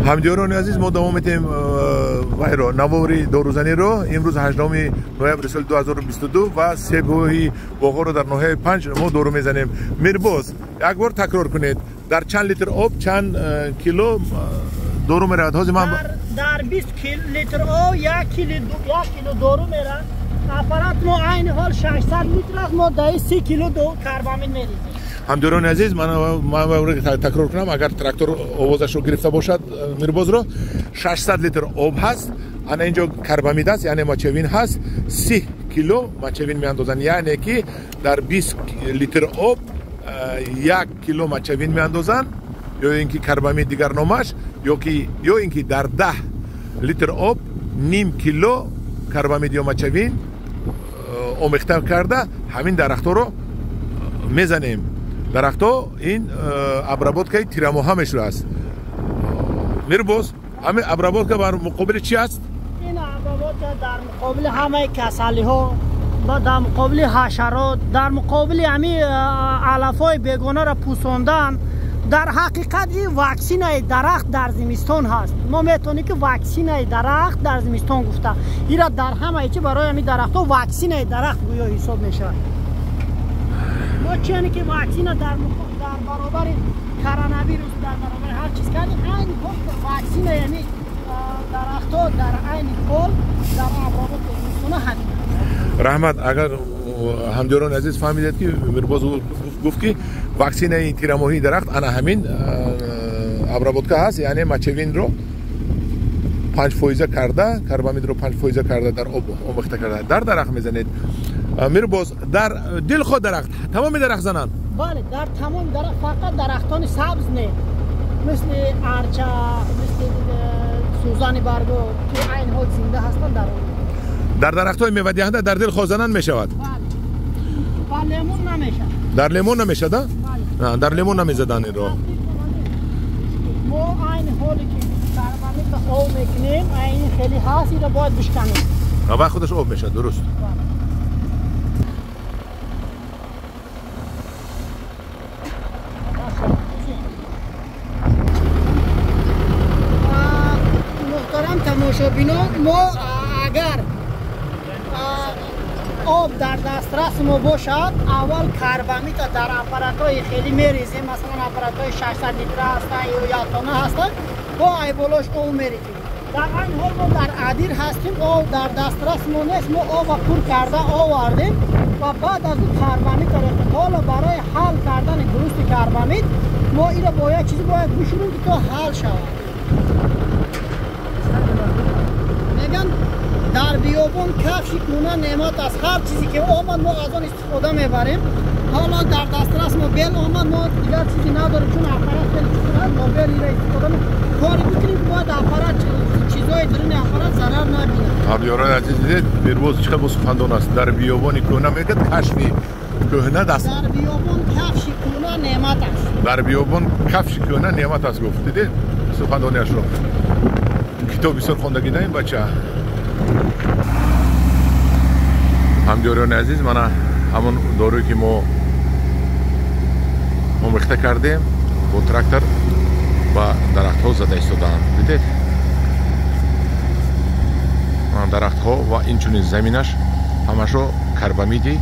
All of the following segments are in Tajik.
ҳамдиёрони азиз, мо давом метем вайро навори дорузаниро. имрӯз 8 ноябри соли 2022 ва себҳои боғҳоро дар ноҳияи 5 мо дору мезанем. Мирбоз, як бор такрор кунед, дар чанд литр об чанд кило дору меравад? ҳозир ман дар 20 литр об 1 кило дору меравад. аппарат мо айни ҳол 600 литр аст, мо даи 30 кило карбамид мерезем. ҳамдиёрони азиз, ман такрор кунам, агар трактор овозашро гирифта бошад Мирбозро, 600 литр об ҳаст, ана инҷо карбамид аст, яъне мачавин ҳаст, 30 кило мачавин меандозанд, яъне ки дар 20 литр об 1 кило мачавин меандозанд, ё ин ки карбамид дигар номаш, ё ин ки дар 10 литр об ним кило карбамид ё мачавин омехта карда ҳамин дарахтҳоро мезанем. дарахтҳо ин обработкаи тирамоҳа мешудааст. Мирбоз, ҳамин обработка бар муқобили чи аст? ин обработка дар муқобили ҳамаи касалиҳо, дар муқобили ҳашарот, дар муқобили ҳамин алафҳои бегонаро пӯсондан. дар ҳақиқат ин ваксинаи дарахт дар зимистон ҳаст. мо метавонем ки ваксинаи дарахт дар зимистон гуфта. ира дар ҳамаи чи барои ҳамин дарахтҳо ваксинаи дарахт гӯё ҳисоб мешавад. мо чиёне ки ваксина дар баробари коронавирус, дар баробари ҳар чиз кардем, айни ваксина яъни дарахтҳо дар айни ҳол дар обработи зимистона ҳамин. раҳмат. агар ҳамдиёрони азиз фаҳмидед ки Мирбоз гуфт ки ваксинаи тирамоҳии дарахт ана ҳамин обработка ҳаст, яъне мачавинро 5% карда, карбамидро 5% карда дар об омехта карда дар дарахт мезанед. Мирбоз, дар дилхо дарахт тамоми дарахт зананд? бале, дар тамоми дарахт, фақат дарахтони сабз не, мисли арча, мисли сӯзани барго ки айни ҳол зинда ҳастанд дар дарахтҳои мевадиҳанда дар дилхо зананд мешавад? ба лемон намешавад. дар лемон намешавад? дар лемон намезадан инро. мо айни ҳоле ки карбамид об мекунем, айни хеле ҳаст, инро бояд бишканем. аввал худаш об мешавад, дуруст. муҳтарам тамошобинон, мо агар об дар дастрас мо бошад, аввал карбамидро дар аппаратҳои хеле мерезем, масалан аппаратҳои 600 литр ҳастанд ё 1 тонна ҳастанд, бо айболош об мерезем. дар айни ҳол мо дар адир ҳастем, об дар дастрас мо нест, мо обро пур карда овардем ва баъд аз ин карбамидро рехтем. ҳоло барои ҳал кардани дурусти карбамид мо инро бо як чизи бояд бишурем ки то ҳал шавад. меган дар биёбон кафши куна неъмат аст. ҳар чизе ки омад мо аз он истифода мебарем. ҳоло дар дастрас мо бел омад, мо дигар чизе надорем, чун аппарат хеле чизаст, мо бел инро истифода кори бикунем ки бояд аппарат чизҳои дурини аппарат зарар набинад. ҳамдиёрони азиз, дидед Мирбоз чӣ қадр сухандон аст. дар биёбони кӯҳна мегӯяд кашфи кӯҳна даст. дар биёбон кафши кӯҳна неъмат аст. дар биёбон кафши кӯҳна неъмат аст гуфт. дидед сухандониашро. китоб бисёр хондагида ин бача. ҳамдиёрони азиз, мана ҳамон дорӯе ки мо омехта кардем бо трактор ба дарахтҳо зада истодаанд. дидед дарахтҳо ва инчунин заминаш ҳамашо карбамиди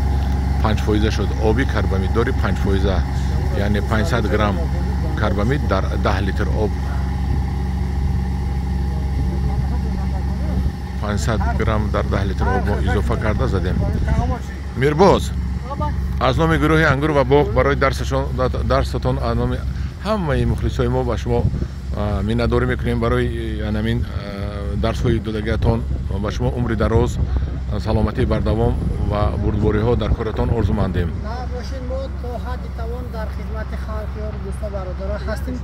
5% шуд. оби карбамиддори 5%, яъне 500 грамм карбамид дар 10 литр об, 500 грамм дар 10 литр об мо изофа карда задем. Мирбоз, аз номи гурӯҳи ангур ва боғ барои дарсатон аз номи ҳамаи мухлисои мо ба шумо миннатдорӣ мекунем. барои ҳамин дарсҳои додагиатон ба шумо умри дароз, саломатии бардавом ва бурдбориҳо дар коратон орзумандем. бошед, мо то ҳадди тавон дар хизмати халқиёру дӯста бародаро ҳастем.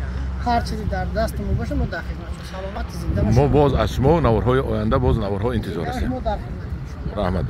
ҳар чизе дар дасти мо боша, мо дар хизмат шумо. саломати зинда бошед. мо боз аз шумо наворҳои оянда боз наворҳо интизор ҳастем. мо дар хизмат шумо. раҳмат.